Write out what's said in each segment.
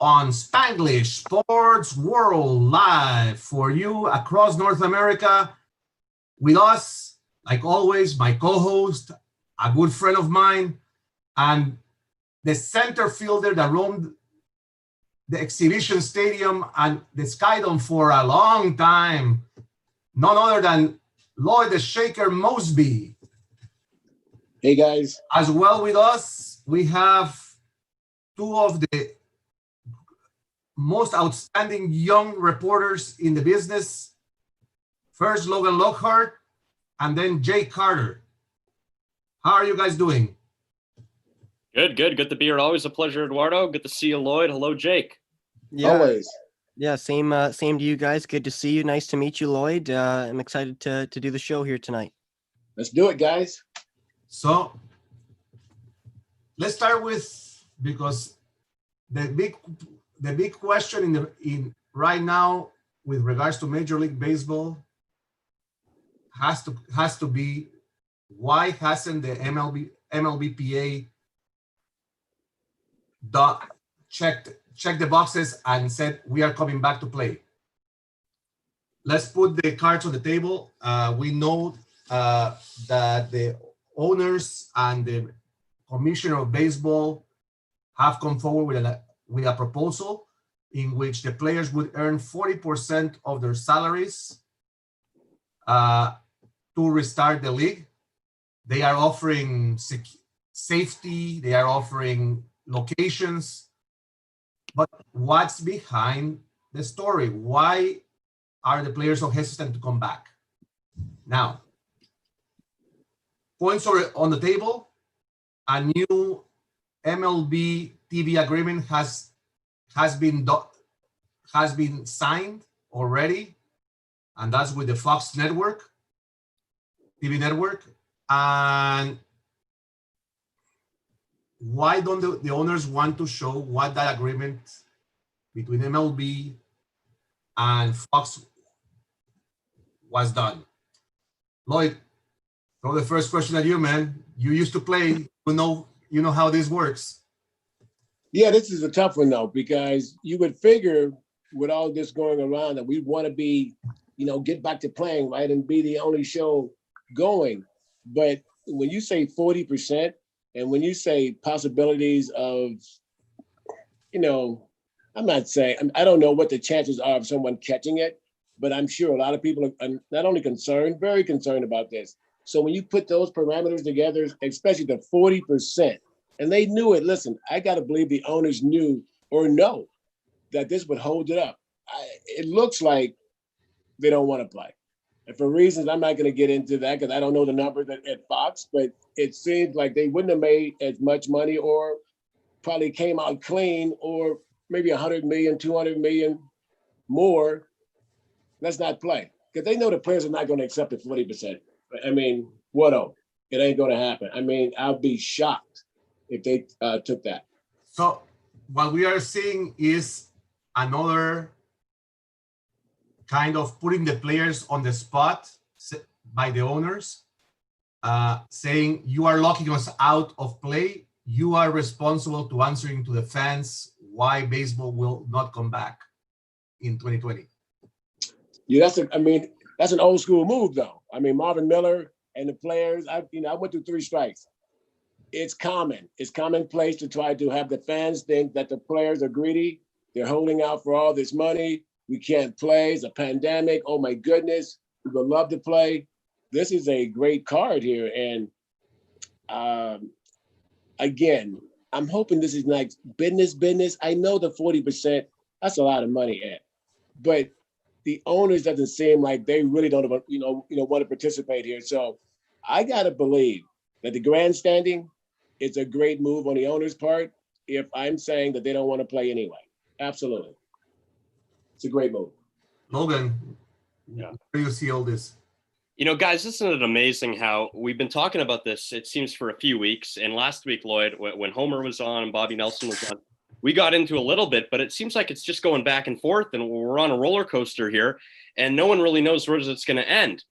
on Spanglish Sports World Live for you across North America. With us, like always, my co-host, a good friend of mine, and the center fielder that roamed the exhibition stadium and the Skydome for a long time, none other than Lloyd the Shaker Mosby. Hey, guys. As well with us, we have two of the most outstanding young reporters in the business. First, Logan Lockhart, and then Jake Carter. How are you guys doing? Good to be here. Always a pleasure, Eduardo. Good to see you, Lloyd. Hello, Jake. Yeah. Always. Yeah, same to you guys. Good to see you. Nice to meet you, Lloyd. I'm excited to do the show here tonight. Let's do it, guys. So let's start with, because the big question in right now with regards to Major League Baseball has to be, why hasn't the MLBPA checked the boxes and said we are coming back to play? Let's put the cards on the table. We know that the owners and the commissioner of baseball have come forward with a proposal in which the players would earn 40% of their salaries to restart the league. They are offering safety, they are offering locations, but what's behind the story? Why are the players so hesitant to come back? Now, points are on the table. A new MLB TV agreement has been signed already, and that's with the Fox network, TV network. And why don't the owners want to show what that agreement between MLB and Fox was done? Lloyd, throw the first question at you, man. You used to play, you know how this works. Yeah, this is a tough one though, because you would figure with all this going around that we want to be, get back to playing, right, and be the only show going. But when you say 40%, and when you say possibilities of, I'm not saying, I don't know what the chances are of someone catching it, but I'm sure a lot of people are not only concerned, very concerned about this. So when you put those parameters together, especially the 40%, and they knew it, listen, I got to believe the owners knew or know that this would hold it up. It looks like they don't want to play. And for reasons I'm not going to get into that because I don't know the numbers at Fox, but it seems like they wouldn't have made as much money or probably came out clean, or maybe 100 million, 200 million more. Let's not play, because they know the players are not going to accept the 40%. I mean, it ain't going to happen. I mean, I'll be shocked if they took that. So what we are seeing is another kind of putting the players on the spot by the owners, saying you are locking us out of play. You are responsible to answering to the fans why baseball will not come back in 2020. Yeah, that's an old school move though. I mean, Marvin Miller and the players, I went through 3 strikes. It's commonplace to try to have the fans think that the players are greedy. They're holding out for all this money. We can't play. It's a pandemic. Oh my goodness. We would love to play. This is a great card here. And again, I'm hoping this is like business. I know the 40%, that's a lot of money, Ed. But the owners doesn't seem like they really don't want to participate here. So I gotta believe that the grandstanding is a great move on the owner's part if I'm saying that they don't want to play anyway. Absolutely. It's a great move. Logan, yeah. How do you see all this? Guys, isn't it amazing how we've been talking about this, it seems, for a few weeks. And last week, Lloyd, when Homer was on and Bobby Nelson was on, we got into a little bit, but it seems like it's just going back and forth, and we're on a roller coaster here, and no one really knows where it's going to end.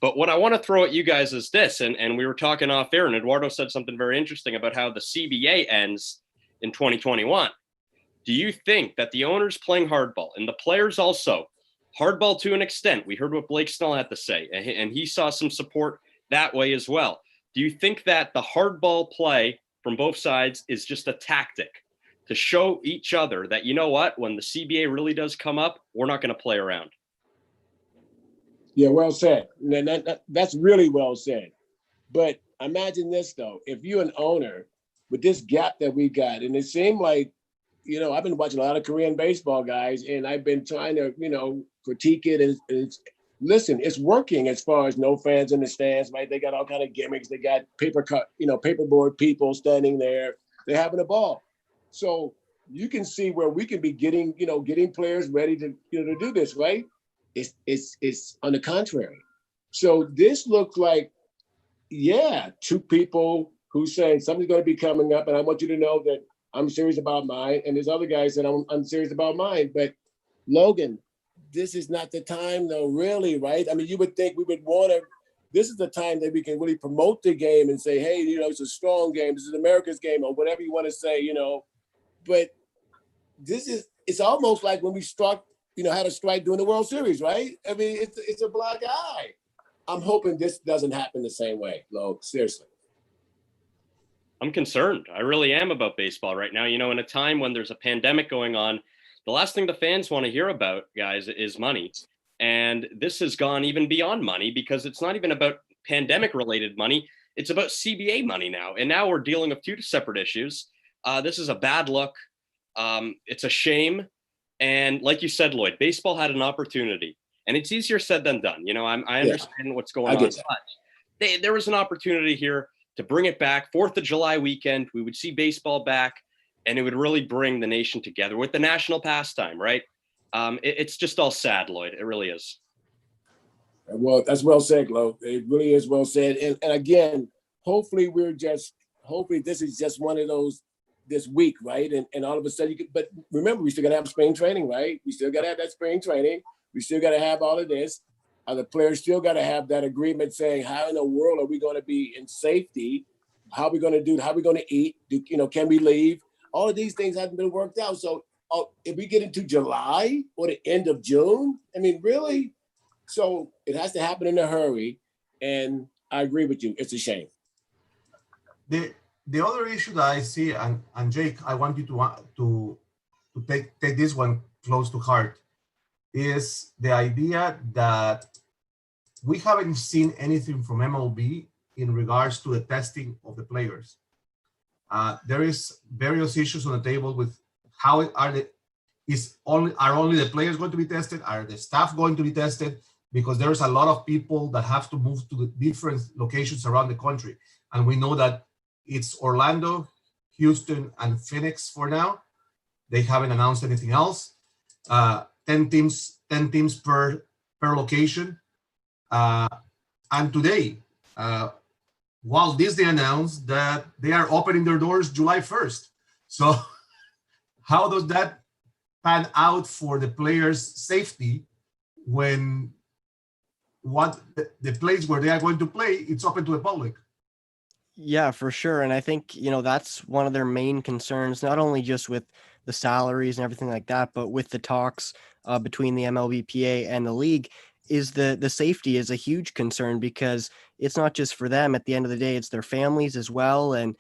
But what I want to throw at you guys is this, and we were talking off air, and Eduardo said something very interesting about how the CBA ends in 2021. do you think that the owners playing hardball and the players also, hardball to an extent, we heard what Blake Snell had to say, and he saw some support that way as well. Do you think that the hardball play from both sides is just a tactic to show each other that, you know what, when the CBA really does come up, we're not going to play around? Yeah, well said. That's really well said. But imagine this, though. If you're an owner with this gap that we got, and it seemed like, you know, I've been watching a lot of Korean baseball guys, and I've been trying to, you know, critique it. And listen, it's working as far as no fans in the stands, right? They got all kind of gimmicks. They got paperboard people standing there. They're having a ball. So you can see where we can be getting players ready to, to do this, right? It's on the contrary. So this looks like, yeah, two people who say something's going to be coming up, and I want you to know that I'm serious about mine. And there's other guys that I'm serious about mine. But Logan, this is not the time, though, really, right? I mean, you would think we would want to. This is the time that we can really promote the game and say, hey, it's a strong game. This is America's game, or whatever you want to say, But it's almost like when we struck, had a strike during the World Series, right? I mean, it's a black eye. I'm hoping this doesn't happen the same way, Logan. Seriously. I'm concerned. I really am about baseball right now. In a time when there's a pandemic going on, the last thing the fans want to hear about, guys, is money. And this has gone even beyond money, because it's not even about pandemic-related money. It's about CBA money now. And now we're dealing with two separate issues. This is a bad look. It's a shame. And like you said, Lloyd, baseball had an opportunity. And it's easier said than done. I understand what's going on. But there was an opportunity here to bring it back. 4th of July weekend, we would see baseball back, and it would really bring the nation together with the national pastime, right? It's just all sad, Lloyd. It really is. Well, that's well said, Lo. It really is well said. And again, hopefully this is just one of those this week, right? And all of a sudden, but remember, we still got to have spring training, right? We still got to have that spring training. We still got to have all of this. The players still got to have that agreement saying, how in the world are we going to be in safety? How are we going to do? How are we going to eat? Can we leave? All of these things haven't been worked out. So if we get into July or the end of June, I mean, really? So it has to happen in a hurry. And I agree with you. It's a shame. The other issue that I see, and Jake, I want you to take this one close to heart, is the idea that we haven't seen anything from MLB in regards to the testing of the players. There is various issues on the table with how are only the players going to be tested? Are the staff going to be tested? Because there's a lot of people that have to move to the different locations around the country. And we know that it's Orlando, Houston, and Phoenix for now. They haven't announced anything else. 10 teams per location. And today, Walt Disney announced that they are opening their doors July 1st. So how does that pan out for the players' safety when the place where they are going to play, it's open to the public? Yeah, for sure. And I think, that's one of their main concerns, not only just with the salaries and everything like that, but with the talks between the MLBPA and the league, is the safety is a huge concern, because it's not just for them. At the end of the day, it's their families as well, and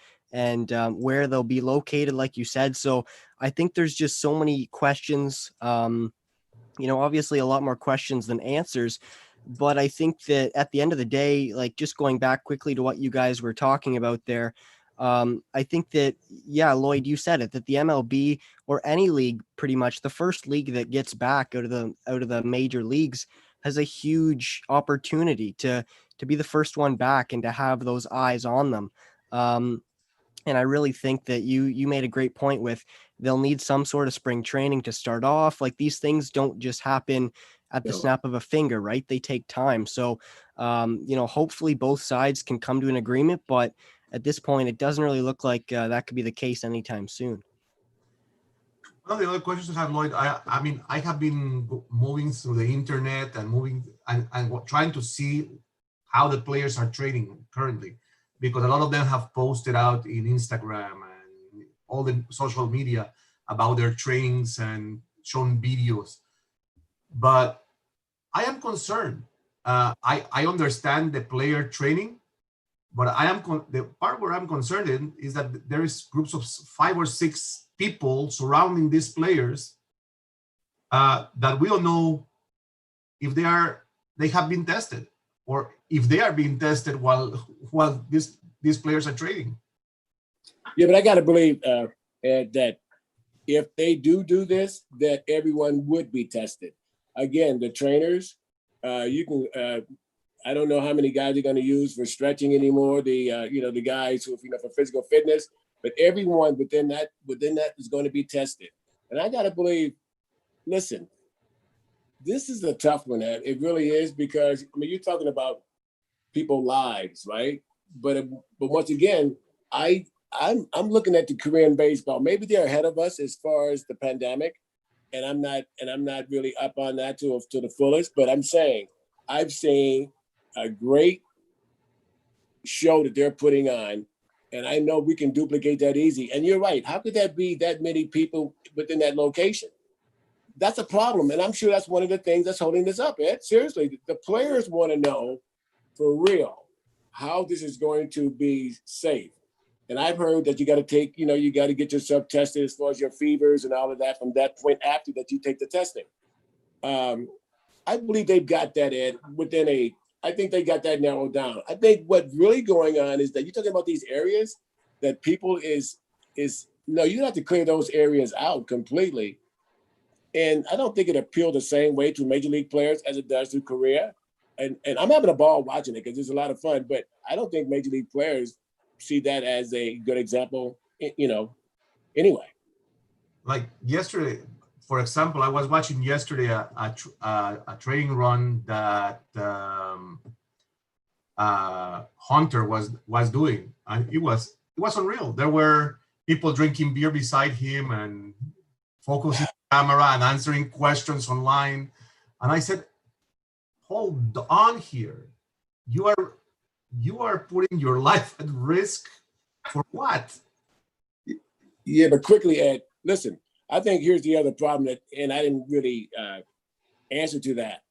where they'll be located, like you said. So I think there's just so many questions, obviously a lot more questions than answers. But I think that at the end of the day, like, just going back quickly to what you guys were talking about there, I think that, yeah, Lloyd, you said it, that the MLB or any league, pretty much the first league that gets back out of the major leagues, has a huge opportunity to be the first one back and to have those eyes on them. And I really think that you made a great point with, they'll need some sort of spring training to start off. Like, these things don't just happen at the snap of a finger, right? They take time. So, hopefully both sides can come to an agreement, but at this point, it doesn't really look like that could be the case anytime soon. One of the other questions I have, Lloyd, I mean, I have been moving through the internet and trying to see how the players are training currently, because a lot of them have posted out in Instagram and all the social media about their trainings and shown videos. But I am concerned. I understand the player training, but the part where I'm concerned in is that there is groups of 5 or 6 people surrounding these players that we don't know if they have been tested, or if they are being tested while these players are training. Yeah, but I got to believe, Ed, that if they do this, that everyone would be tested. Again, the trainers, you can. I don't know how many guys are going to use for stretching anymore. The guys who, for physical fitness, but everyone within that is going to be tested. And I got to believe. Listen, this is a tough one, Ed. It really is, because you're talking about people's lives, right? But once again, I'm looking at the Korean baseball. Maybe they're ahead of us as far as the pandemic, and I'm not really up on that to the fullest. But I'm saying I've seen a great show that they're putting on, and I know we can duplicate that easy. And you're right. How could that be that many people within that location? That's a problem, and I'm sure that's one of the things that's holding this up, Ed. Seriously, the players want to know for real how this is going to be safe. And I've heard that you got to get yourself tested as far as your fevers and all of that from that point after that you take the testing. I believe they've got that, Ed, I think they got that narrowed down. I think what's really going on is that you're talking about these areas that people no, you have to clear those areas out completely. And I don't think it appealed the same way to major league players as it does to Korea. And I'm having a ball watching it because it's a lot of fun, but I don't think major league players see that as a good example, anyway. Like yesterday, for example, I was watching yesterday a training run that Hunter was doing, and it was unreal. There were people drinking beer beside him and focusing the camera and answering questions online. And I said, hold on here. You are putting your life at risk for what? Yeah, but quickly, Ed, listen, I think here's the other problem and I didn't really answer to that.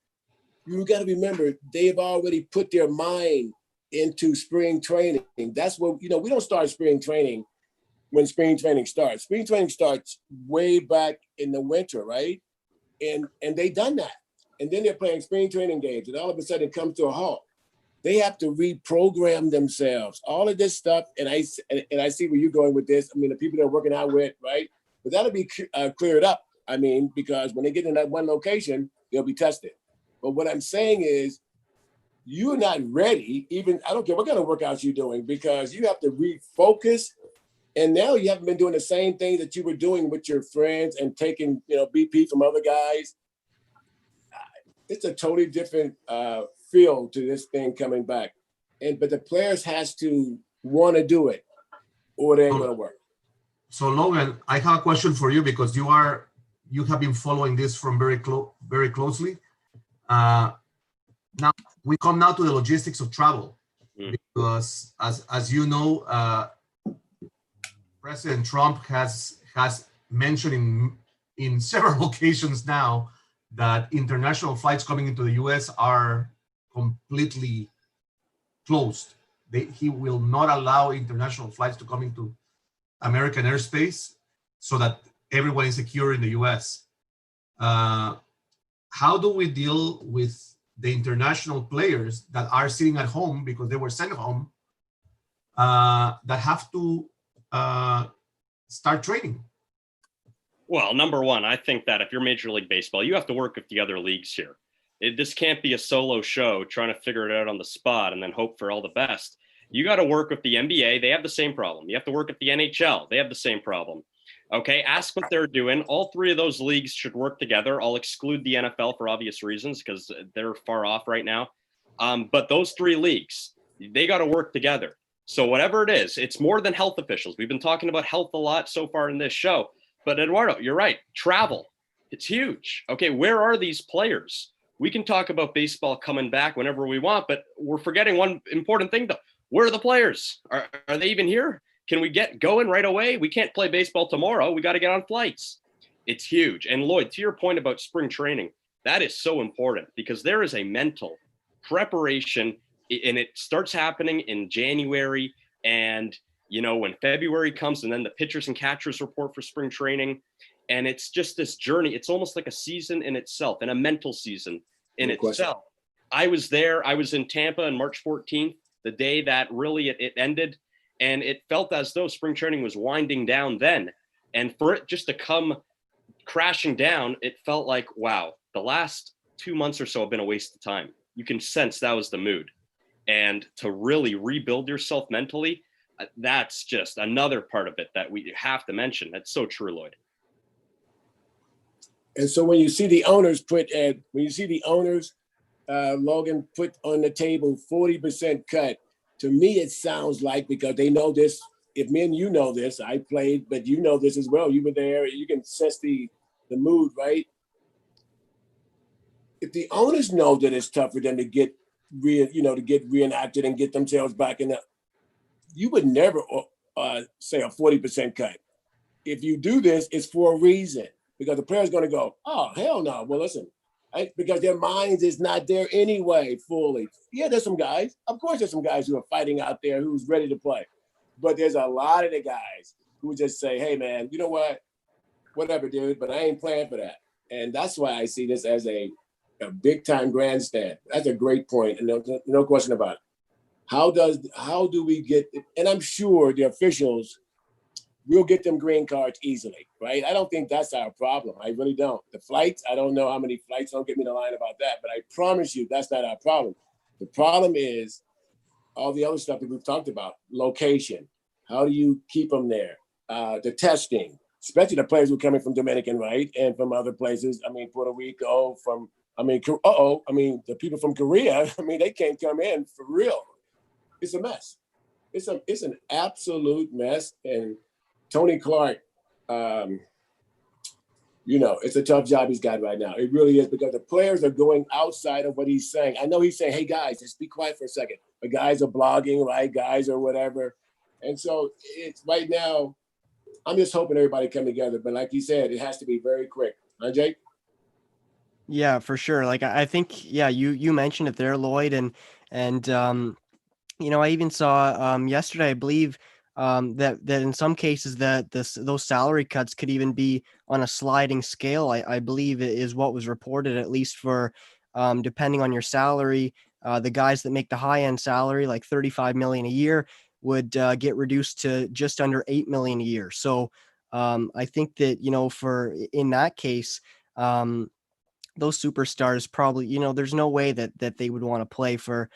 You got to remember, they've already put their mind into spring training. That's what, we don't start spring training when spring training starts. Spring training starts way back in the winter, right? And they done that. And then they're playing spring training games, and all of a sudden it comes to a halt. They have to reprogram themselves. All of this stuff, and I see where you're going with this. The people they're working out with, right? But that'll be cleared up. Because when they get in that one location, they'll be tested. But what I'm saying is, you're not ready. Even I don't care what kind of workouts you're doing, because you have to refocus. And now you haven't been doing the same thing that you were doing with your friends and taking, BP from other guys. It's a totally different feel to this thing coming back. But the players has to want to do it, or it ain't going to work. So Logan, I have a question for you, because you have been following this from very closely. Now we come now to the logistics of travel, because as you know, President Trump has mentioned in several occasions now that international flights coming into the U.S. are completely closed. He will not allow international flights to come into American airspace, so that everyone is secure in the U.S. How do we deal with the international players that are sitting at home because they were sent home, that have to start training? Well, number one, I think that if you're Major League Baseball, you have to work with the other leagues here. This can't be a solo show trying to figure it out on the spot and then hope for all the best. You got to work with the NBA. They have the same problem. You have to work with the NHL. They have the same problem. Okay, ask what they're doing. All three of those leagues should work together. I'll exclude the NFL for obvious reasons because they're far off right now. But those three leagues, they got to work together. So whatever it is, it's more than health officials. We've been talking about health a lot so far in this show. But Eduardo, you're right. Travel, it's huge. Okay, where are these players? We can talk about baseball coming back whenever we want, but we're forgetting one important thing, though. Where are the players? Are they even here? Can we get going right away? We can't play baseball tomorrow. We got to get on flights. It's huge. And Lloyd, to your point about spring training, that is so important because there is a mental preparation, and it starts happening in January. And, you know, when February comes, and then the pitchers and catchers report for spring training. And it's just this journey. It's almost like a season in itself, and a mental season in itself. I was there. I was in Tampa on March 14th, the day that really it ended. And it felt as though spring training was winding down then. And for it just to come crashing down, it felt like, wow, the last 2 months or so have been a waste of time. You can sense that was the mood. And to really rebuild yourself mentally, that's just another part of it that we have to mention. That's so true, Lloyd. And so when you see the owners Logan put on the table 40% cut, to me it sounds like, because they know this, if me and you know this, I played, but you know this as well, you were there, you can sense the mood, right? If the owners know that it's tough for them to get reenacted and get themselves back in the, you would never say a 40% cut. If you do this, it's for a reason, because the player's going to go, oh, hell no. Well, listen, because their minds is not there anyway fully. Yeah, there's some guys. Of course, there's some guys who are fighting out there who's ready to play. But there's a lot of the guys who just say, hey, man, you know what? Whatever, dude, but I ain't playing for that. And that's why I see this as a big-time grandstand. That's a great point, and no question about it. How do we get, and I'm sure the officials will get them green cards easily, right? I don't think that's our problem. I really don't. The flights, I don't know how many flights, don't get me in the line about that, but I promise you that's not our problem. The problem is all the other stuff that we've talked about. Location, how do you keep them there? The testing, especially the players who are coming from Dominican, right? And from other places, I mean, Puerto Rico, the people from Korea, they can't come in for real. It's a mess. It's an absolute mess. And Tony Clark, it's a tough job he's got right now. It really is, because the players are going outside of what he's saying. I know he's saying, hey, guys, just be quiet for a second. The guys are blogging, right? Guys or whatever. And so it's right now, I'm just hoping everybody come together. But like you said, it has to be very quick. Huh, Jake? Yeah, for sure. Like I think, yeah, you mentioned it there, Lloyd, and I even saw yesterday, I believe, that in some cases that those salary cuts could even be on a sliding scale. I believe it is what was reported, at least for depending on your salary. The guys that make the high end salary, like $35 million a year, would get reduced to just under $8 million a year. So I think that, for in that case, those superstars probably, there's no way that they would want to play for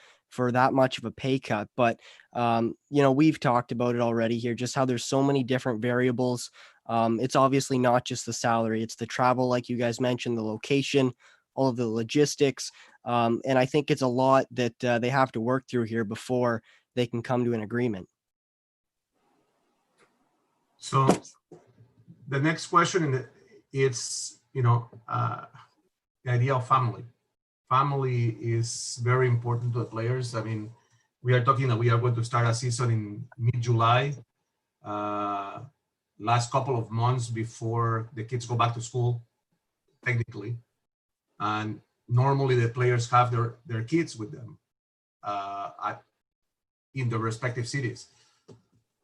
that much of a pay cut. But, we've talked about it already here, just how there's so many different variables. It's obviously not just the salary, it's the travel, like you guys mentioned, the location, all of the logistics. And I think it's a lot that they have to work through here before they can come to an agreement. So the next question, it's, the idea of family. Family is very important to the players. I mean, we are talking that we are going to start a season in mid-July, last couple of months before the kids go back to school, technically. And normally the players have their kids with them in their respective cities.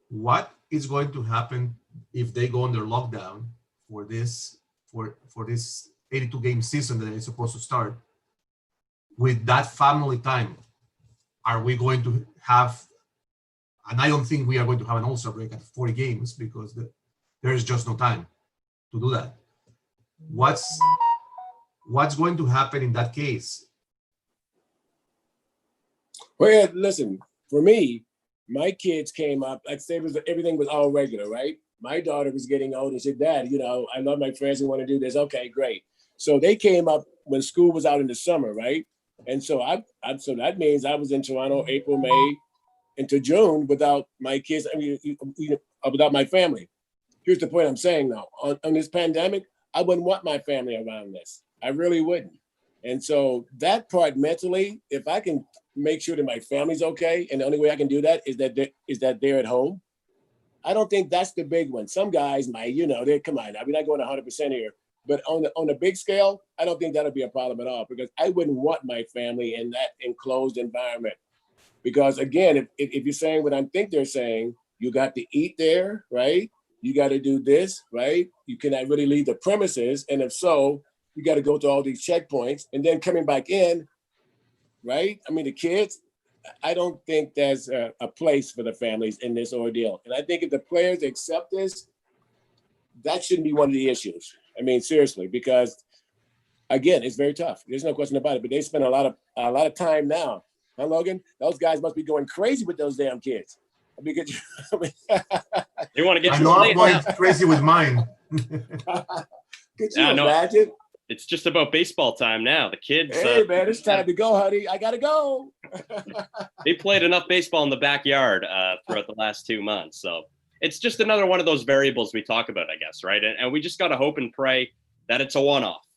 What is going to happen if they go under lockdown for this 82 game season that is supposed to start? With that family time, are we going to have, and I don't think we are going to have an All-Star break at 40 games, because there is just no time to do that. What's going to happen in that case? Well, yeah, listen, for me, my kids came up, like say everything was all regular, right? My daughter was getting old and said, Dad, I love my friends and want to do this. Okay, great. So they came up when school was out in the summer, right? And so so that means I was in Toronto, April, May, into June without my kids, without my family. Here's the point I'm saying now. On this pandemic, I wouldn't want my family around this. I really wouldn't. And so that part mentally, if I can make sure that my family's okay, and the only way I can do that is that they're at home, I don't think that's the big one. Some guys might, they come on. We're not going 100% here, but on the big scale, I don't think that'll be a problem at all, because I wouldn't want my family in that enclosed environment. Because again, if you're saying what I think they're saying, you got to eat there, right? You got to do this, right? You cannot really leave the premises, and if so, you got to go to all these checkpoints, and then coming back in, right? I mean, the kids. I don't think there's a place for the families in this ordeal. And I think if the players accept this, that shouldn't be one of the issues. I mean, seriously, because again, it's very tough. There's no question about it, but they spend a lot of time now. Huh, Logan? Those guys must be going crazy with those damn kids. Because They want to get I you know I'm laid going out. crazy with mine. could you Yeah, no. imagine? It's just about baseball time now. The kids, Hey, man, it's time to go, honey. I got to go. they played enough baseball in the backyard throughout the last 2 months. So it's just another one of those variables we talk about, I guess, right? And we just got to hope and pray that it's a one-off,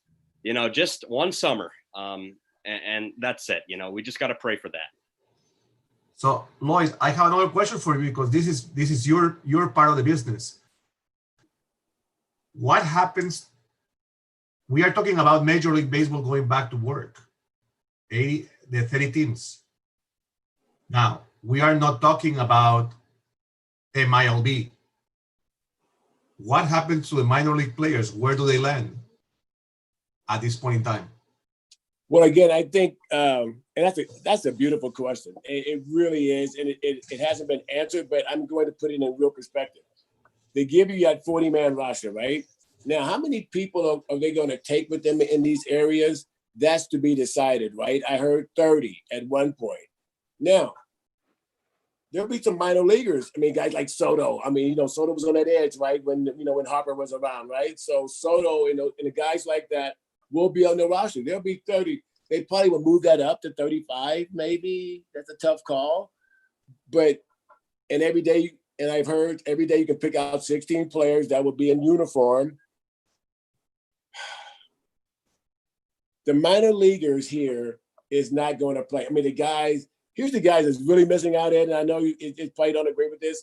just one summer. And that's it. We just got to pray for that. So, Lois, I have another question for you, because this is your part of the business. What happens? We are talking about Major League Baseball going back to work, the 30 teams. Now, we are not talking about MILB. What happens to the minor league players? Where do they land at this point in time? Well, again, I think, and that's a beautiful question. It really is, and it hasn't been answered, but I'm going to put it in real perspective. They give you that 40-man roster, right? Now, how many people are they going to take with them in these areas? That's to be decided, right? I heard 30 at one point. Now, there'll be some minor leaguers. I mean, guys like Soto. I mean, Soto was on that edge, right? When Harper was around, right? So Soto, and the guys like that will be on the roster. There'll be 30. They probably will move that up to 35, maybe. That's a tough call. But, and I've heard every day you can pick out 16 players that will be in uniform. The minor leaguers here is not going to play. I mean, here's the guys that's really missing out, Ed, and I know you probably don't agree with this.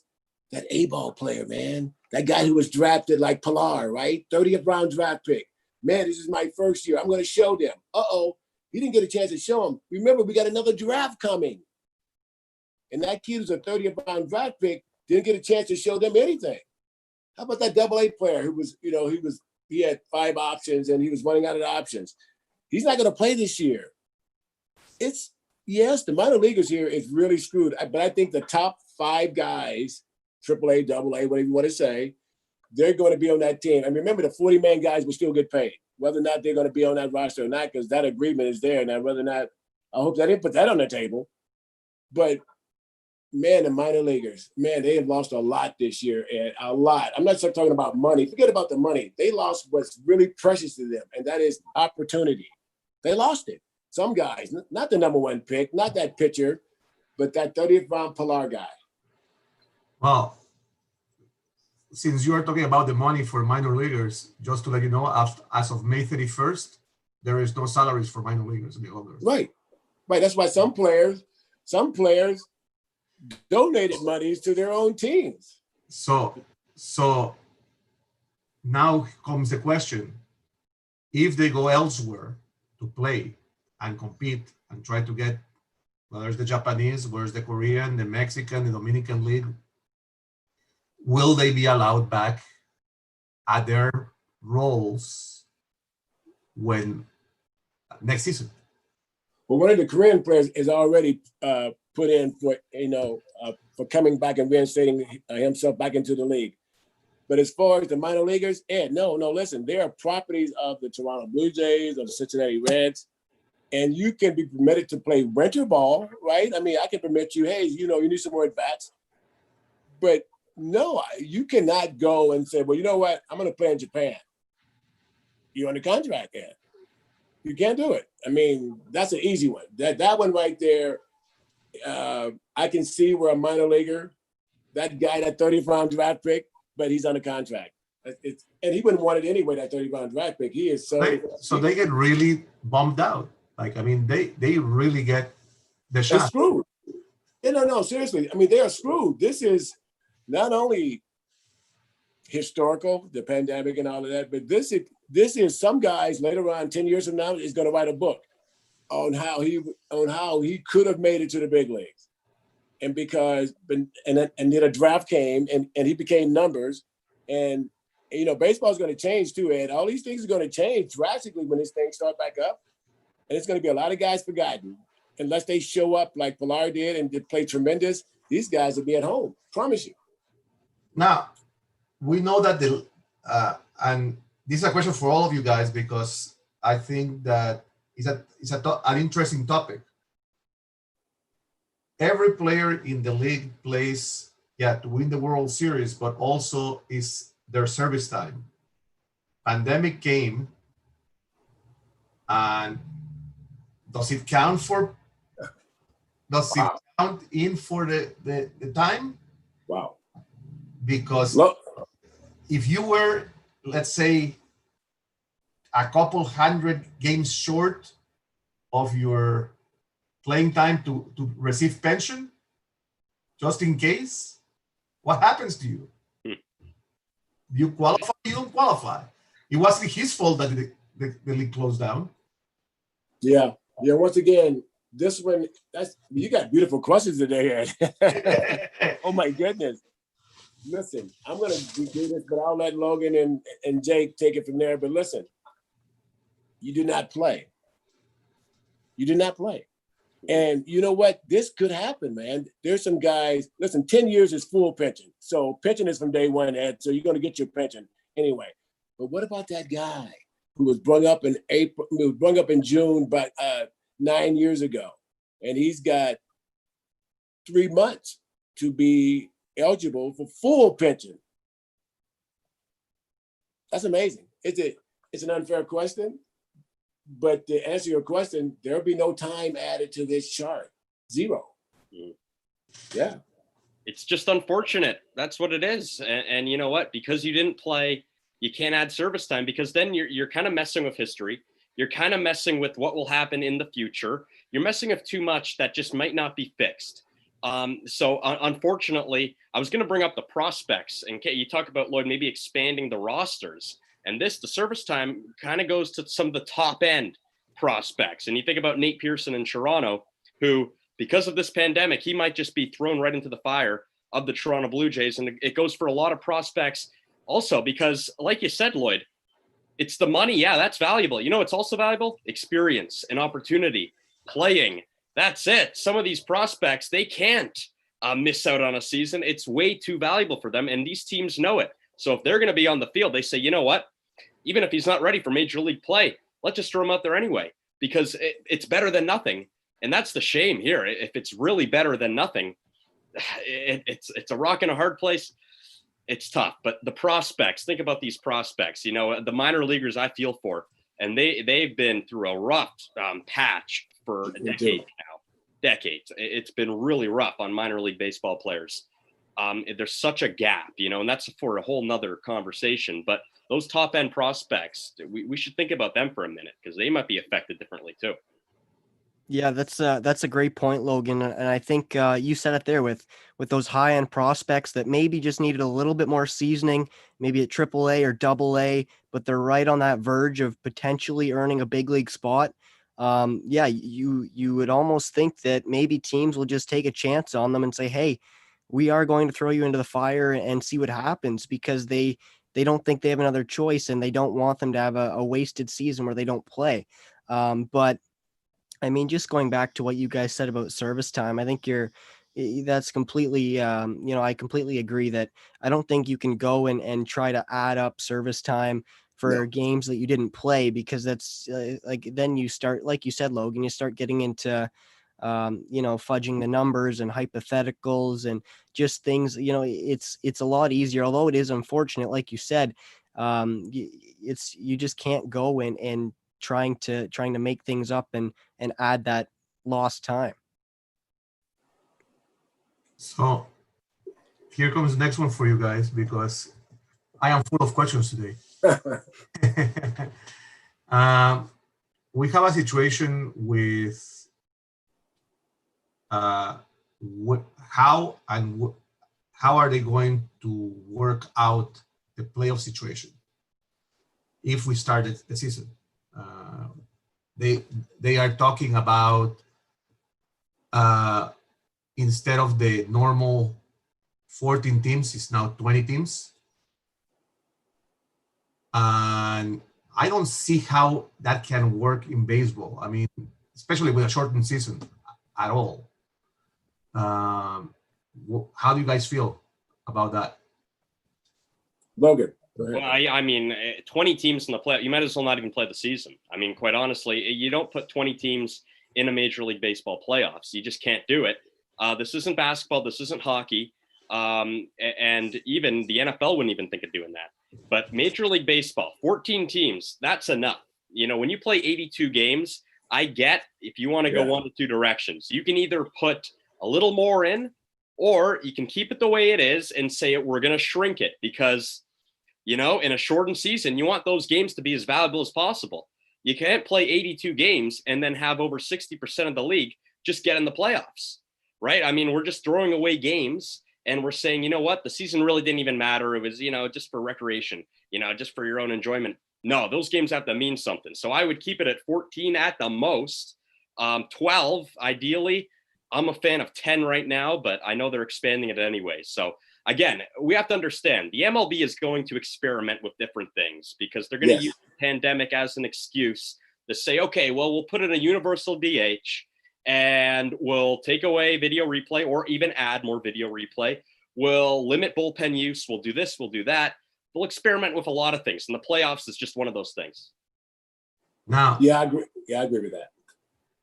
That A-ball player, man. That guy who was drafted like Pilar, right? 30th round draft pick. Man, this is my first year. I'm going to show them. He didn't get a chance to show them. Remember, we got another draft coming. And that kid who's a 30th round draft pick didn't get a chance to show them anything. How about that AA player who was, he had 5 options and he was running out of options. He's not going to play this year. Yes, the minor leaguers here is really screwed. But I think the top 5 guys, AAA, AA, whatever you want to say, they're going to be on that team. And remember, the 40-man guys will still get paid, whether or not they're going to be on that roster or not, because that agreement is there. Now, whether or not, I hope they didn't put that on the table. But, man, the minor leaguers, man, they have lost a lot this year, and a lot. I'm not talking about money. Forget about the money. They lost what's really precious to them, and that is opportunity. They lost it. Some guys, not the number 1 pick, not that pitcher, but that 30th round Pilar guy. Well, since you are talking about the money for minor leaguers, just to let you know, as of May 31st, there is no salaries for minor leaguers in the others. Right. That's why some players donated monies to their own teams. So now comes the question: if they go elsewhere to play and compete and try to get, whether it's the Japanese, where's the Korean, the Mexican, the Dominican League, will they be allowed back at their roles when next season? Well, one of the Korean players is already put in for for coming back and reinstating himself back into the league. But as far as the minor leaguers, no, listen, they are properties of the Toronto Blue Jays, of the Cincinnati Reds, and you can be permitted to play winter ball, right? I mean, I can permit you, hey, you need some more at-bats. But no, you cannot go and say, well, you know what? I'm going to play in Japan. You're under contract there. You can't do it. I mean, that's an easy one. That one right there, I can see where a minor leaguer, that guy, that 30th round draft pick, but he's under contract. And he wouldn't want it anyway, that 30th round draft pick. He is so they get really bummed out. Like, I mean, they really get the shot. They're screwed. No, seriously. I mean, they are screwed. This is not only historical, the pandemic and all of that. But this is some guys later on, 10 years from now, is going to write a book on how he could have made it to the big leagues. And because and then a draft came and he became numbers. And you know, baseball is going to change too, Ed. All these things are going to change drastically when this thing start back up. And it's going to be a lot of guys forgotten. Unless they show up like Pilar did and did play tremendous, these guys will be at home. Promise you. Now, we know that and this is a question for all of you guys because I think that it's an interesting topic. Every player in the league plays, to win the World Series, but also is their service time. Pandemic came, and does it count in for the time? Wow. Because if you were, let's say, a couple hundred games short of your playing time to receive pension, just in case, what happens to you? Do you qualify? You don't qualify. It wasn't his fault that the league closed down. Yeah. Once again, this one, you got beautiful questions today, Ed. Oh my goodness. Listen, I'm gonna do this, but I'll let Logan and Jake take it from there. But listen, you did not play. You did not play. And you know what? This could happen, man. There's some guys, listen, 10 years is full pension. So pension is from day one, Ed. So you're going to get your pension anyway. But what about that guy who was brung up in April, who was brung up in June, but 9 years ago? And he's got 3 months to be eligible for full pension. That's amazing. It's an unfair question. But to answer your question, there'll be no time added to this chart. 0. Yeah. It's just unfortunate. That's what it is. And you know what? Because you didn't play, you can't add service time because then you're kind of messing with history. You're kind of messing with what will happen in the future. You're messing with too much that just might not be fixed. So unfortunately, I was going to bring up the prospects. And you talk about, Lloyd, maybe expanding the rosters. And the service time kind of goes to some of the top end prospects. And you think about Nate Pearson in Toronto, who, because of this pandemic, he might just be thrown right into the fire of the Toronto Blue Jays. And it goes for a lot of prospects also because, like you said, Lloyd, it's the money. Yeah, that's valuable. You know, it's also valuable experience and opportunity, playing. That's it. Some of these prospects, they can't miss out on a season. It's way too valuable for them. And these teams know it. So if they're going to be on the field, they say, you know what? Even if he's not ready for major league play, let's just throw him out there anyway, because it's better than nothing. And that's the shame here. If it's really better than nothing, it's a rock and a hard place. It's tough. But the prospects, think about these prospects, you know, the minor leaguers I feel for, and they've been through a rough patch for a decade now. Decades. It's been really rough on minor league baseball players. There's such a gap, you know, and that's for a whole nother conversation. But those top end prospects, we should think about them for a minute because they might be affected differently too. Yeah, that's a great point, Logan. And I think you said it there with those high end prospects that maybe just needed a little bit more seasoning, maybe at AAA or AA, but they're right on that verge of potentially earning a big league spot. Yeah, you would almost think that maybe teams will just take a chance on them and say, hey, we are going to throw you into the fire and see what happens, because they don't think they have another choice and they don't want them to have a wasted season where they don't play. But I mean, just going back to what you guys said about service time, I think that's completely, I completely agree that I don't think you can go and try to add up service time for games that you didn't play, because that's then you start, like you said, Logan, you start getting into, fudging the numbers and hypotheticals and just things, it's a lot easier, although it is unfortunate, like you said, you just can't go and trying to make things up and add that lost time. So here comes the next one for you guys, because I am full of questions today. We have a situation with how are they going to work out the playoff situation if we started the season. They are talking about instead of the normal 14 teams, it's now 20 teams. And I don't see how that can work in baseball. I mean, especially with a shortened season at all. How do you guys feel about that? Logan, go ahead. Well, I mean, 20 teams in the play, you might as well not even play the season. I mean, quite honestly, you don't put 20 teams in a Major League Baseball playoffs. You just can't do it. This isn't basketball. This isn't hockey. And even the NFL wouldn't even think of doing that. But Major League Baseball, 14 teams, that's enough. You know, when you play 82 games, I get if you want to go one of two directions. You can either put a little more in, or you can keep it the way it is and say we're going to shrink it because, you know, in a shortened season, you want those games to be as valuable as possible. You can't play 82 games and then have over 60% of the league just get in the playoffs, right? I mean, we're just throwing away games and we're saying, you know what, the season really didn't even matter. It was, you know, just for recreation, you know, just for your own enjoyment. No, those games have to mean something. So I would keep it at 14 at the most, 12 ideally. I'm a fan of 10 right now, but I know they're expanding it anyway. So again, we have to understand the MLB is going to experiment with different things because they're going to use the pandemic as an excuse to say, okay, well, we'll put in a universal DH and we'll take away video replay or even add more video replay. We'll limit bullpen use. We'll do this. We'll do that. We'll experiment with a lot of things. And the playoffs is just one of those things. Now, I agree. Yeah, I agree with that.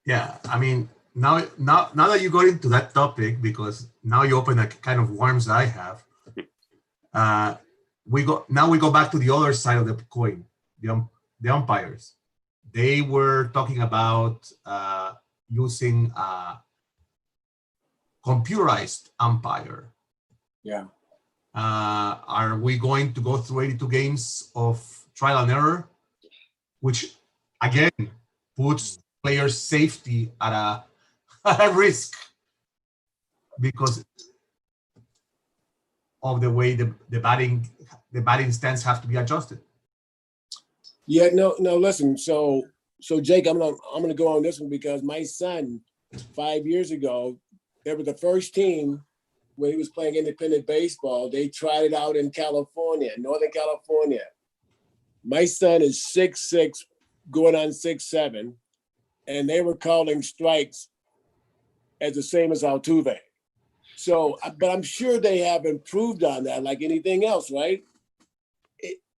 Yeah, I mean, now that you got into that topic, because now you open a kind of worms that I have. We go back to the other side of the coin, the umpires. They were talking about using a computerized umpire. Yeah. Are we going to go through 82 games of trial and error, which again puts players' safety at a risk because of the way the batting stance have to be adjusted? Yeah, no, listen. So Jake, I'm gonna go on this one because my son 5 years ago, they were the first team when he was playing independent baseball. They tried it out in California, Northern California. My son is 6'6", going on 6'7", and they were calling strikes as the same as Altuve. So, but I'm sure they have improved on that like anything else, right?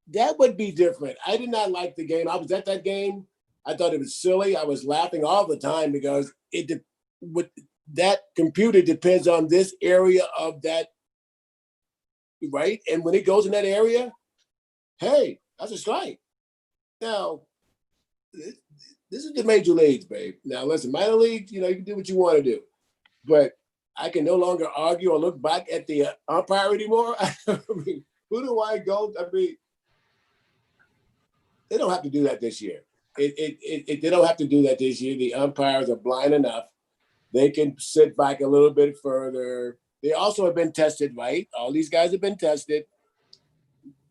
That would be different. I did not like the game. I was at that game. I thought it was silly. I was laughing all the time because that computer depends on this area of that, right? And when it goes in that area, hey, that's a strike. Now, this is the major leagues, babe. Now, listen, minor leagues, you can do what you want to do. But I can no longer argue or look back at the umpire anymore. I mean, who do I go? I mean, they don't have to do that this year. They don't have to do that this year. The umpires are blind enough. They can sit back a little bit further. They also have been tested, right? All these guys have been tested.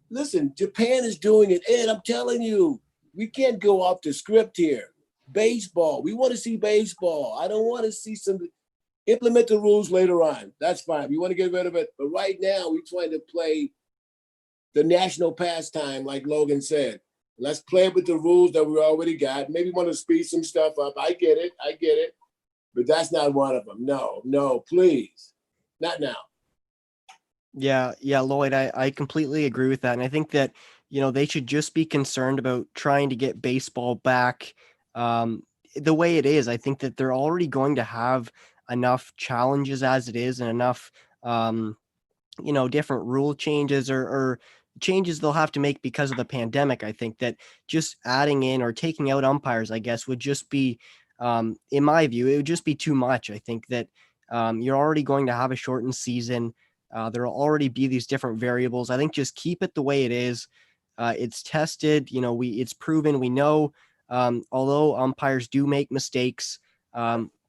Listen, Japan is doing it. Ed, I'm telling you, we can't go off the script here. Baseball. We want to see baseball. I don't want to see implement the rules later on. That's fine. We want to get rid of it. But right now, we're trying to play the national pastime, like Logan said. Let's play with the rules that we already got. Maybe want to speed some stuff up. I get it. But that's not one of them. No, please. Not now. Yeah, Lloyd, I completely agree with that. And I think that, they should just be concerned about trying to get baseball back the way it is. I think that they're already going to have enough challenges as it is and enough, different rule changes or changes they'll have to make because of the pandemic. I think that just adding in or taking out umpires, I guess, would just be, in my view, it would just be too much. I think that you're already going to have a shortened season. There will already be these different variables. I think just keep it the way it is. It's tested, it's proven. We know, although umpires do make mistakes,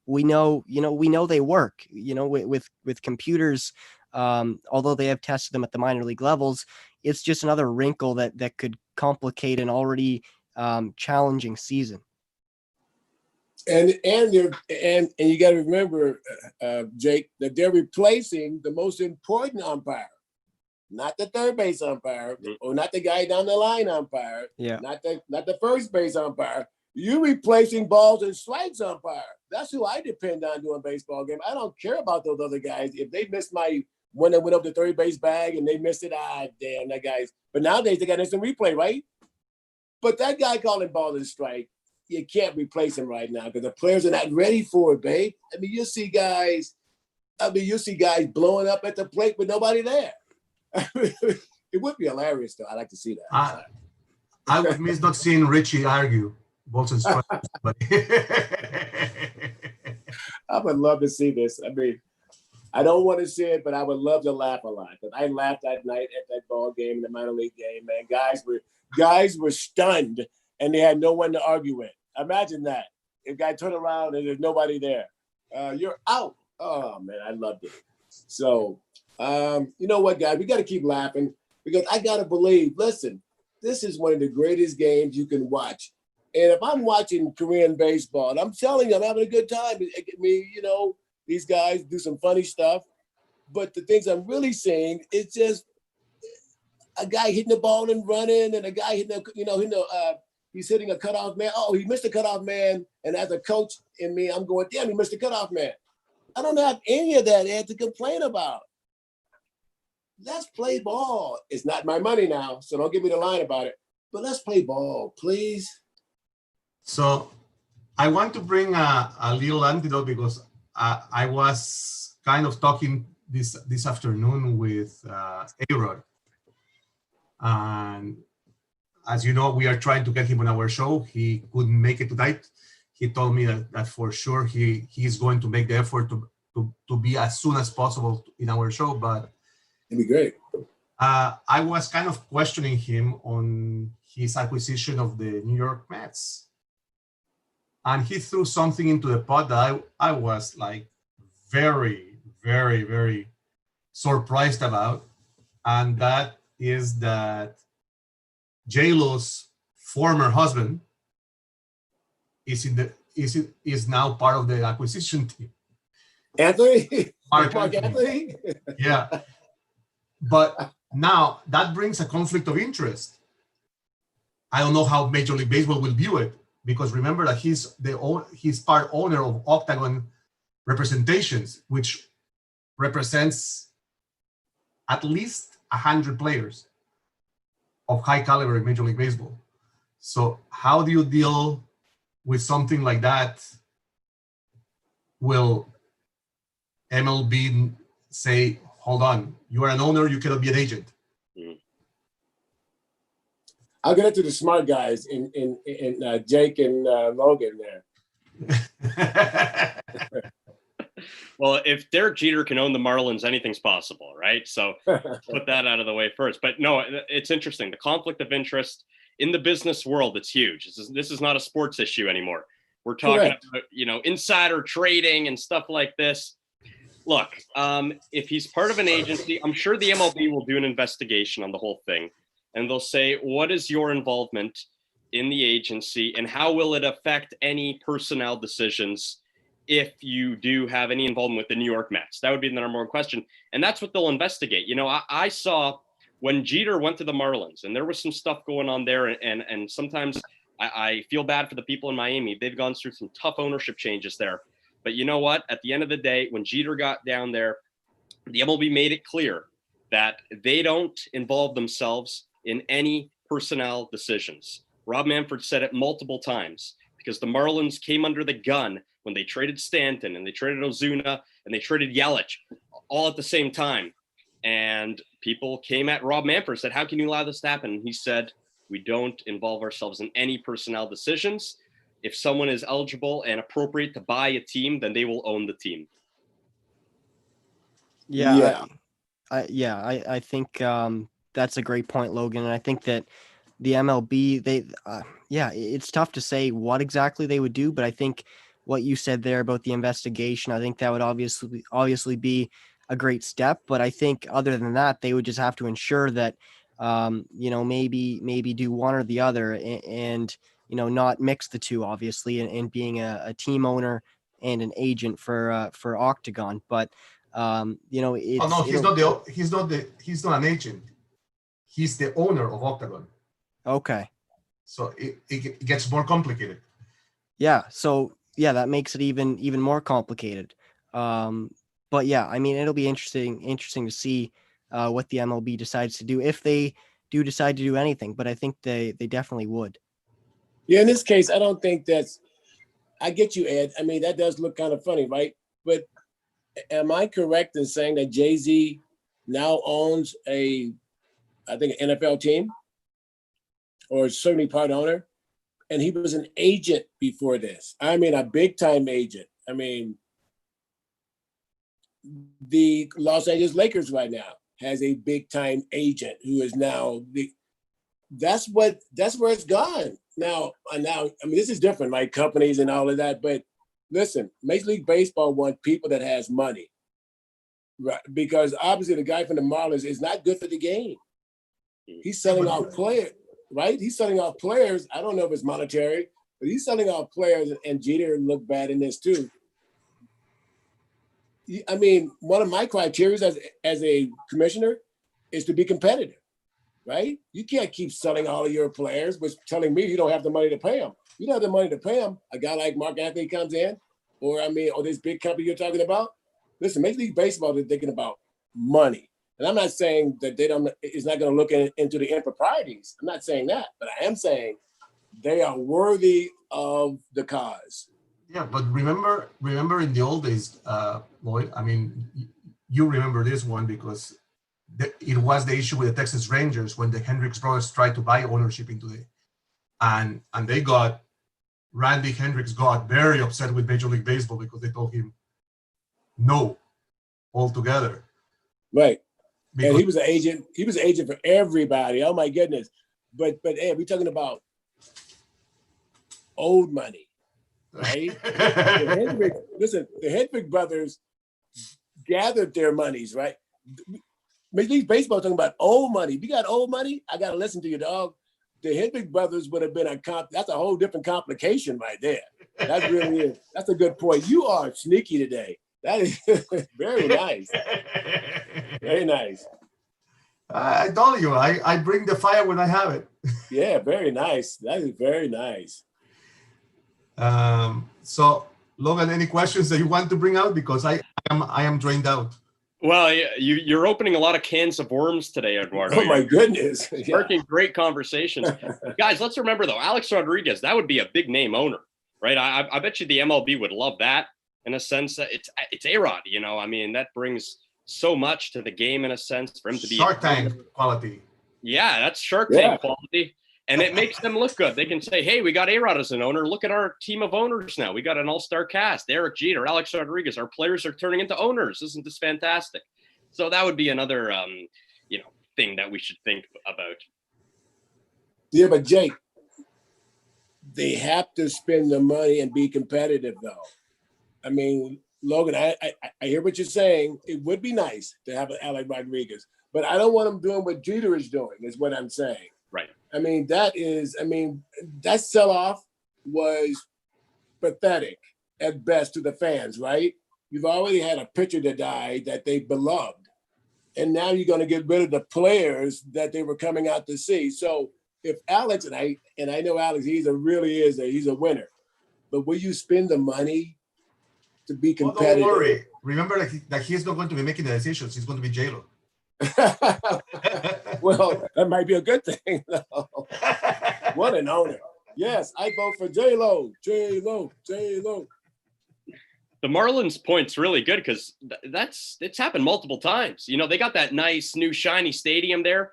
we know they work, with computers. Although they have tested them at the minor league levels, it's just another wrinkle that could complicate an already challenging season. And you got to remember, Jake, that they're replacing the most important umpire, not the third base umpire, or not the guy down the line umpire, not the first base umpire. You're replacing balls and strikes umpire. That's who I depend on doing baseball game. I don't care about those other guys. If they missed my one that went up the third base bag and they missed it, damn, that guy's. But nowadays they got instant replay, right? But that guy calling ball and strike, you can't replace him right now because the players are not ready for it, babe. I mean, you'll see guys blowing up at the plate with nobody there. It would be hilarious, though. I'd like to see that. I would miss not seeing Richie argue balls and strikes. But I would love to see this. I mean, I don't want to see it, but I would love to laugh a lot. Because I laughed that night at that ball game, the minor league game, man. Guys were stunned, and they had no one to argue with. Imagine that. If guy turned around and there's nobody there, you're out. Oh man, I loved it. So, you know what, guys? We got to keep laughing because I got to believe. Listen, this is one of the greatest games you can watch. And if I'm watching Korean baseball, and I'm telling you, I'm having a good time. These guys do some funny stuff. But the things I'm really seeing is just a guy hitting the ball and running, and a guy he's hitting a cutoff man. Oh, he missed a cutoff man. And as a coach in me, I'm going, damn, he missed a cutoff man. I don't have any of that, Ed, to complain about. Let's play ball. It's not my money now, so don't give me the line about it. But let's play ball, please. So I want to bring a little antidote because I was kind of talking this afternoon with A-Rod. And as you know, we are trying to get him on our show. He couldn't make it tonight. He told me that for sure he is going to make the effort to be as soon as possible in our show. But it'd be great. I was kind of questioning him on his acquisition of the New York Mets. And he threw something into the pot that I was like very, very, very surprised about. And that is that J-Lo's former husband is now part of the acquisition team. Anthony? Mark Anthony? Yeah. But now that brings a conflict of interest. I don't know how Major League Baseball will view it, because remember that he's part owner of Octagon Representations, which represents at least 100 players of high caliber in Major League Baseball. So how do you deal with something like that? Will MLB say, hold on, you are an owner, you cannot be an agent? I'll get it to the smart guys in Jake and Logan there. Well, if Derek Jeter can own the Marlins, anything's possible, right? So put that out of the way first. But no, it's interesting. The conflict of interest in the business world, it's huge. This is not a sports issue anymore. We're talking about, insider trading and stuff like this. Look, if he's part of an agency, I'm sure the MLB will do an investigation on the whole thing. And they'll say, what is your involvement in the agency and how will it affect any personnel decisions if you do have any involvement with the New York Mets? That would be the number one question. And that's what they'll investigate. I saw when Jeter went to the Marlins and there was some stuff going on there. And sometimes I feel bad for the people in Miami. They've gone through some tough ownership changes there. But you know what? At the end of the day, when Jeter got down there, the MLB made it clear that they don't involve themselves in any personnel decisions. Rob Manfred said it multiple times because the Marlins came under the gun when they traded Stanton and they traded Ozuna and they traded Yelich all at the same time. And people came at Rob Manfred and said, how can you allow this to happen? And he said, we don't involve ourselves in any personnel decisions. If someone is eligible and appropriate to buy a team, then they will own the team. I think that's a great point, Logan. And I think that the MLB, it's tough to say what exactly they would do, but I think what you said there about the investigation, I think that would obviously be a great step. But I think other than that, they would just have to ensure that maybe do one or the other, and not mix the two, obviously, and being a team owner and an agent for Octagon. But Oh no, he's not an agent. He's the owner of Octagon. Okay. So it gets more complicated. Yeah. So yeah, that makes it even more complicated. But yeah, I mean, it'll be interesting to see what the MLB decides to do, if they do decide to do anything. But I think they definitely would. Yeah, in this case, I don't think that's. I get you, Ed. I mean, that does look kind of funny, right? But am I correct in saying that Jay-Z now owns I think, an NFL team, or certainly part owner? And he was an agent before this. I mean, a big time agent. I mean, the Los Angeles Lakers right now has a big time agent who is now that's where it's gone. Now, I mean, this is different, like companies and all of that. But listen, Major League Baseball wants people that has money, right? Because obviously the guy from the Marlins is not good for the game. He's selling off players, right? He's selling off players. I don't know if it's monetary, but he's selling off players, and Jeter looked bad in this too. I mean, one of my criteria as a commissioner is to be competitive, right? You can't keep selling all of your players, but telling me you don't have the money to pay them. You don't have the money to pay them. A guy like Mark Anthony comes in, or this big company you're talking about. Listen, Major League Baseball is thinking about money. And I'm not saying that it's not going to look into the improprieties. I'm not saying that, but I am saying they are worthy of the cause. Yeah, but remember in the old days, Lloyd, I mean, you remember this one because it was the issue with the Texas Rangers when the Hendricks brothers tried to buy ownership into and Randy Hendricks got very upset with Major League Baseball because they told him no altogether. Right. Because, and he was an agent. He was an agent for everybody. Oh my goodness. But Ed, we're talking about old money, right? The Hendricks brothers gathered their monies, right? Major League Baseball talking about old money. If you got old money, I got to listen to you, dog. The Hendricks brothers would have been that's a whole different complication right there. That really is. That's a good point. You are sneaky today. That is very nice. Very nice. I told you, I bring the fire when I have it. Yeah, very nice. That is very nice. So, Logan, any questions that you want to bring out? Because I am drained out. Well, you're opening a lot of cans of worms today, Eduardo. Oh my goodness! Sparking great conversations, guys. Let's remember though, Alex Rodriguez, that would be a big name owner, right? I bet you the MLB would love that in a sense. That it's A-Rod, I mean, that brings so much to the game in a sense for him to be Shark Tank quality. Yeah, that's Shark Tank quality. And it makes them look good. They can say, hey, we got A-Rod as an owner. Look at our team of owners now. We got an all-star cast. Derek Jeter, Alex Rodriguez. Our players are turning into owners. Isn't this fantastic? So that would be another, thing that we should think about. Yeah, but Jake, they have to spend the money and be competitive, though. I mean, Logan, I hear what you're saying. It would be nice to have an Alex Rodriguez, but I don't want him doing what Jeter is doing, is what I'm saying. Right. I mean, that sell-off was pathetic at best to the fans, right? You've already had a pitcher that died that they beloved. And now you're going to get rid of the players that they were coming out to see. So if Alex, and I know Alex, he's a winner, but will you spend the money to be competitive? Well, don't worry. Remember that he's not going to be making the decisions. He's going to be J-Lo. Well, that might be a good thing, though. What an owner. Yes, I vote for J-Lo. J-Lo. J-Lo. The Marlins point's really good because it's happened multiple times. They got that nice new shiny stadium there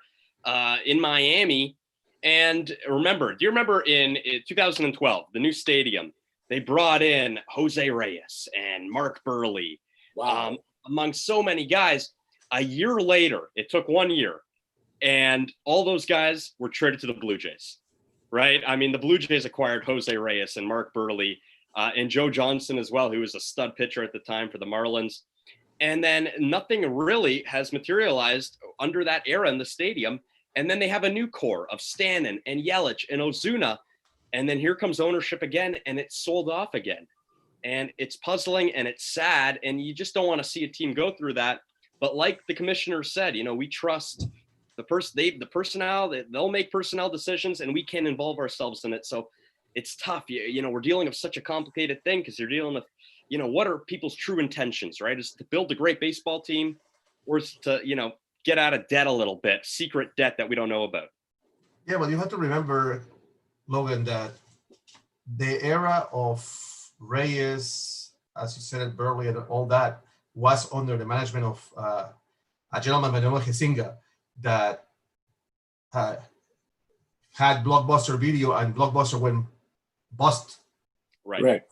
in Miami. And do you remember in 2012, the new stadium, they brought in Jose Reyes and Mark Burley, wow. Among so many guys. A year later, it took 1 year, and all those guys were traded to the Blue Jays, right? I mean, the Blue Jays acquired Jose Reyes and Mark Burley and Joe Johnson as well, who was a stud pitcher at the time for the Marlins. And then nothing really has materialized under that era in the stadium. And then they have a new core of Stannon and Yelich and Ozuna. And then here comes ownership again, and it's sold off again. And it's puzzling and it's sad. And you just don't want to see a team go through that. But like the commissioner said, we trust the personnel, they'll make personnel decisions, and we can involve ourselves in it. So it's tough. We're dealing with such a complicated thing because you're dealing with, what are people's true intentions, right? Is to build a great baseball team, or is to, get out of debt a little bit, secret debt that we don't know about. Yeah, but you have to remember, Logan, that the era of Reyes, as you said it earlier, and all that was under the management of a gentleman by the name of Zingo that had Blockbuster Video, and Blockbuster went bust. Right.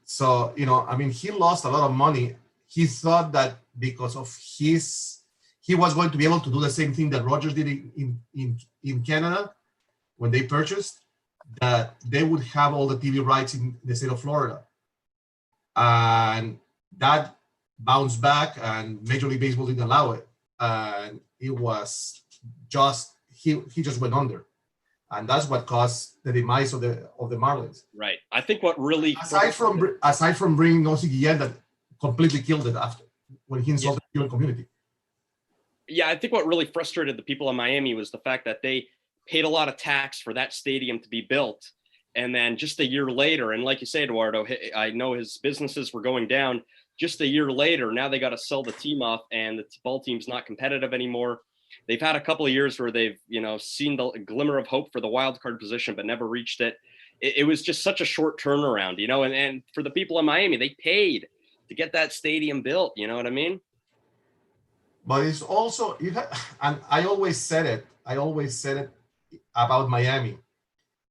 So, he lost a lot of money. He thought that because of he was going to be able to do the same thing that Rogers did in Canada when they purchased, that they would have all the TV rights in the state of Florida. And that bounced back, and Major League Baseball didn't allow it. And it was just, he just went under. And that's what caused the demise of the Marlins. Right. I think what really, aside from bringing Ozzy Guillen, that completely killed it after when he insulted the human community. Yeah, I think what really frustrated the people in Miami was the fact that they paid a lot of tax for that stadium to be built. And then just a year later, and like you say, Eduardo, I know his businesses were going down. Just a year later, now they got to sell the team off, and the ball team's not competitive anymore. They've had a couple of years where they've, seen the glimmer of hope for the wild card position, but never reached it. It was just such a short turnaround, and for the people in Miami, they paid to get that stadium built. You know what I mean? But it's also, and I always said it about Miami,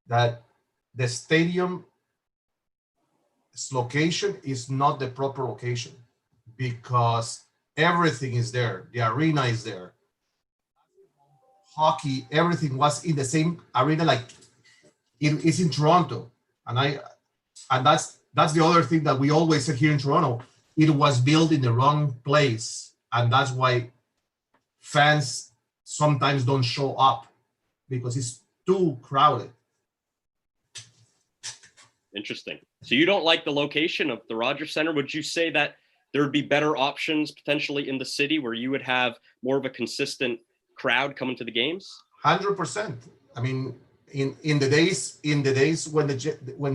that the stadium's location is not the proper location, because everything is there. The arena is there. Hockey, everything was in the same arena, like it is in Toronto. And that's the other thing that we always said here in Toronto. It was built in the wrong place. And that's why fans sometimes don't show up, because it's too crowded. Interesting. So you don't like the location of the Rogers Center. Would you say that there would be better options potentially in the city where you would have more of a consistent crowd coming to the games? 100%. I mean, in the days when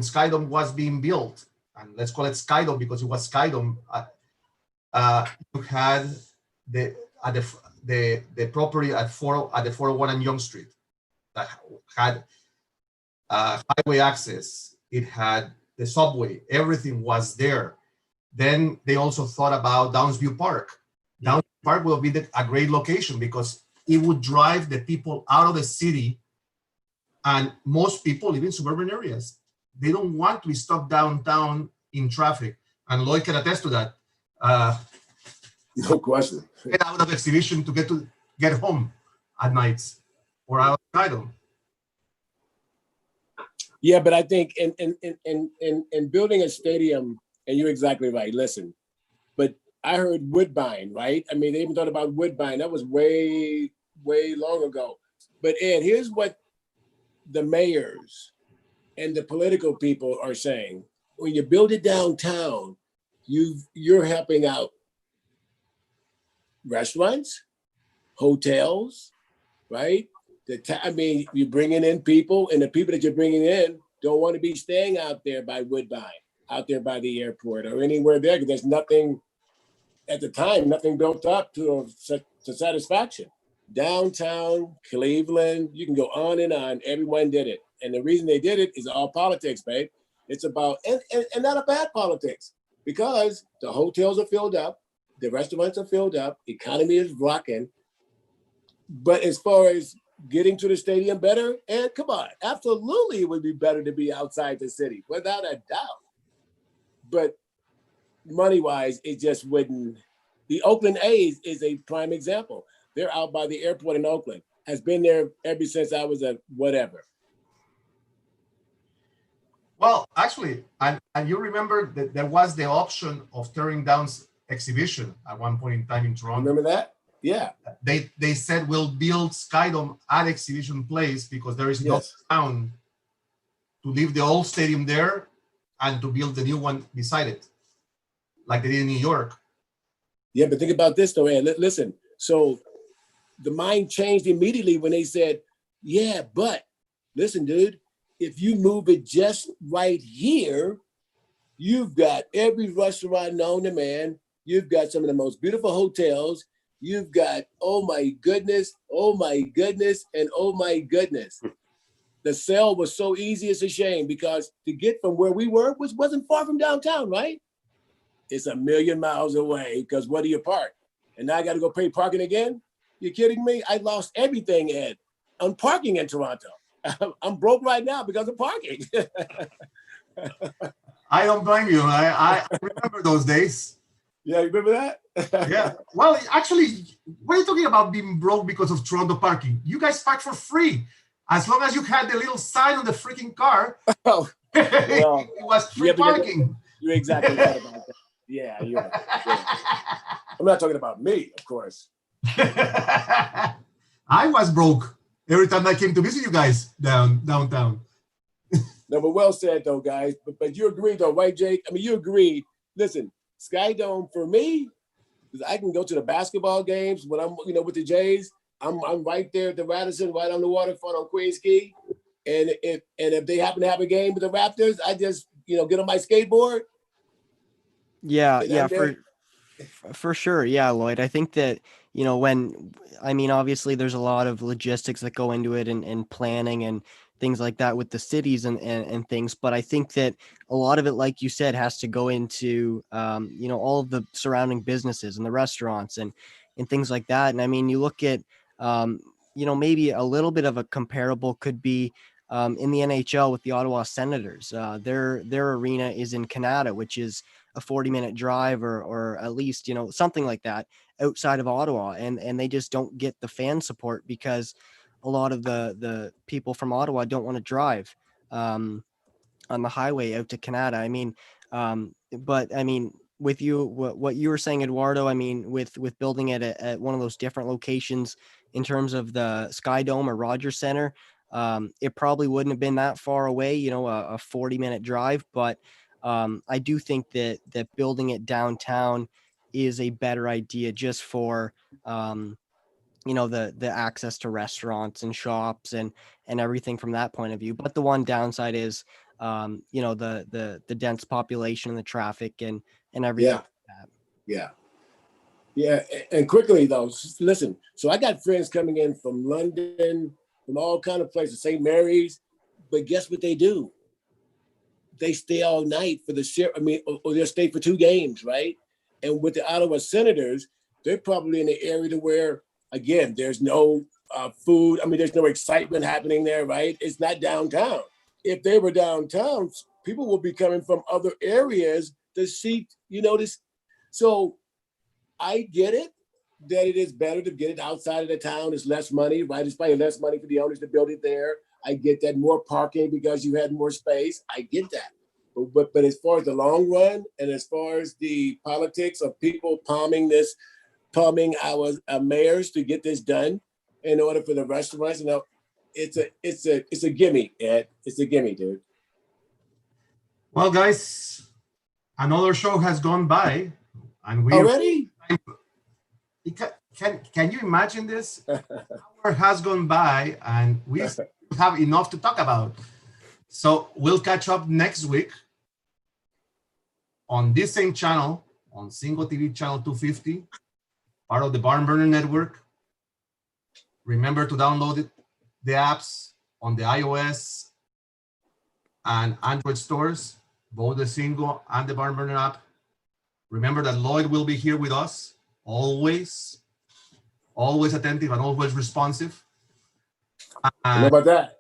Skydome was being built, and let's call it Skydome because it was Skydome, you had the property at the 401 and Yonge Street that had highway access. It had the subway. Everything was there. Then they also thought about Downsview Park. Downsview Park will be a great location because it would drive the people out of the city. And most people live in suburban areas. They don't want to be stuck downtown in traffic. And Lloyd can attest to that. No question. Get out of exhibition to get home at nights or out of idle. Yeah, but I think in building a stadium, and you're exactly right. Listen, but I heard Woodbine, right? I mean, they even thought about Woodbine. That was way, way long ago. But Ed, here's what the mayors and the political people are saying. When you build it downtown, you're helping out restaurants, hotels, right? You're bringing in people, and the people that you're bringing in don't want to be staying out there by Woodbine, out there by the airport or anywhere there, because there's nothing, at the time, nothing built up to satisfaction. Downtown, Cleveland, you can go on and on. Everyone did it. And the reason they did it is all politics, babe. It's about, and not a bad politics, because the hotels are filled up, the restaurants are filled up, economy is rocking. But as far as getting to the stadium better, and come on, absolutely it would be better to be outside the city, without a doubt. But money-wise, it just wouldn't. The Oakland A's is a prime example. They're out by the airport in Oakland. Has been there ever since I was a whatever. Well, actually, and you remember that there was the option of tearing down exhibition at one point in time in Toronto. Remember that? Yeah. They said we'll build Skydome at Exhibition Place because there is no Yes. town to leave the old stadium there and to build the new one beside it, like they did in New York. Yeah, but think about this though, Ed. Listen, so the mind changed immediately when they said, yeah, but listen, dude, if you move it just right here, you've got every restaurant known to man. You've got some of the most beautiful hotels. You've got, oh my goodness, and oh my goodness. The sale was so easy, it's a shame, because to get from where we were, which wasn't far from downtown, right? It's a million miles away, because where do you park? And now I got to go pay parking again? You kidding me? I lost everything, Ed, on parking in Toronto. I'm broke right now because of parking. I don't blame you. I remember those days. Yeah, you remember that? Yeah. Well, actually, what are you talking about being broke because of Toronto parking? You guys park for free. As long as you had the little sign on the freaking car, Oh, well, it was free parking. You're exactly right about that. Yeah, you're right. Yeah. I'm not talking about me, of course. I was broke every time I came to visit you guys downtown. No, but well said though, guys. But you agree though, right, Jake? I mean, you agree. Listen, Skydome for me, because I can go to the basketball games when I'm, with the Jays. I'm right there at the Radisson, right on the waterfront on Queens Quay. And if they happen to have a game with the Raptors, I just get on my skateboard. Yeah, for sure. Yeah, Lloyd. I think that, obviously there's a lot of logistics that go into it and planning and things like that with the cities and things. But I think that a lot of it, like you said, has to go into, all of the surrounding businesses and the restaurants and things like that. And I mean, you look at, maybe a little bit of a comparable could be in the NHL with the Ottawa Senators. Their arena is in Canada, which is a 40-minute drive or at least, something like that outside of Ottawa. And they just don't get the fan support because a lot of the people from Ottawa don't want to drive on the highway out to Canada. I mean, but I mean, with you, what you were saying, Eduardo, I mean, with building it at one of those different locations in terms of the Skydome or Rogers Center, it probably wouldn't have been that far away, a 40-minute drive. But I do think that building it downtown is a better idea just for, the access to restaurants and shops and everything from that point of view. But the one downside is, the dense population and the traffic and everything. Yeah. Like that. Yeah. Yeah. And quickly though, listen, so I got friends coming in from London, from all kind of places, St. Mary's, but guess what they do? They stay all night for or they'll stay for 2 games, right? And with the Ottawa Senators, they're probably in the area to where, again, there's no food. I mean, there's no excitement happening there, right? It's not downtown. If they were downtown, people will be coming from other areas to see, this. So I get it that it is better to get it outside of the town. It's less money, right? It's probably less money for the owners to build it there. I get that, more parking because you had more space. I get that. But as far as the long run and as far as the politics of people palming our mayors to get this done in order for the restaurants, it's a gimme, Ed. It's a gimme, dude. Well, guys, another show has gone by, and we already. Can you imagine this? An hour has gone by, and we have enough to talk about. So we'll catch up next week on this same channel, on Zingo TV Channel 250, part of the BarnBurner Network. Remember to download the apps on the iOS and Android stores, both the Zingo and the BarnBurner app. Remember that Lloyd will be here with us, always attentive and always responsive. How about that?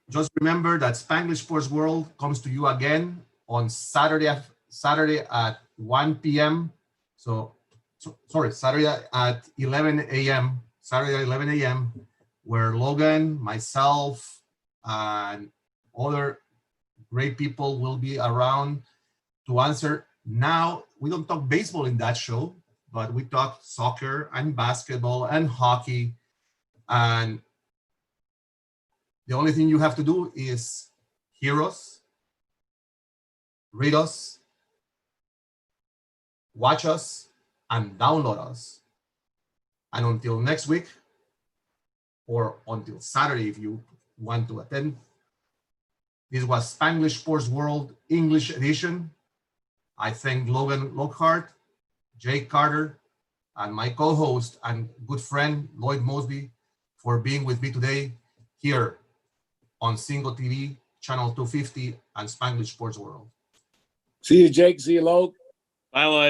Just remember that Spanglish Sports World comes to you again on Saturday at 1 p.m. Saturday at 11 a.m. Saturday at 11 a.m. where Logan, myself, and other great people will be around to answer. Now, we don't talk baseball in that show, but we talked soccer and basketball and hockey. And the only thing you have to do is hear us, read us, watch us, and download us. And until next week, or until Saturday if you want to attend, this was Spanglish Sports World English edition. I thank Logan Lockhart, Jake Carter, and my co-host and good friend Lloyd Mosby for being with me today here on Zingo TV Channel 250 and Spanglish Sports World. See you, Jake. See you, Log. Bye, Lloyd.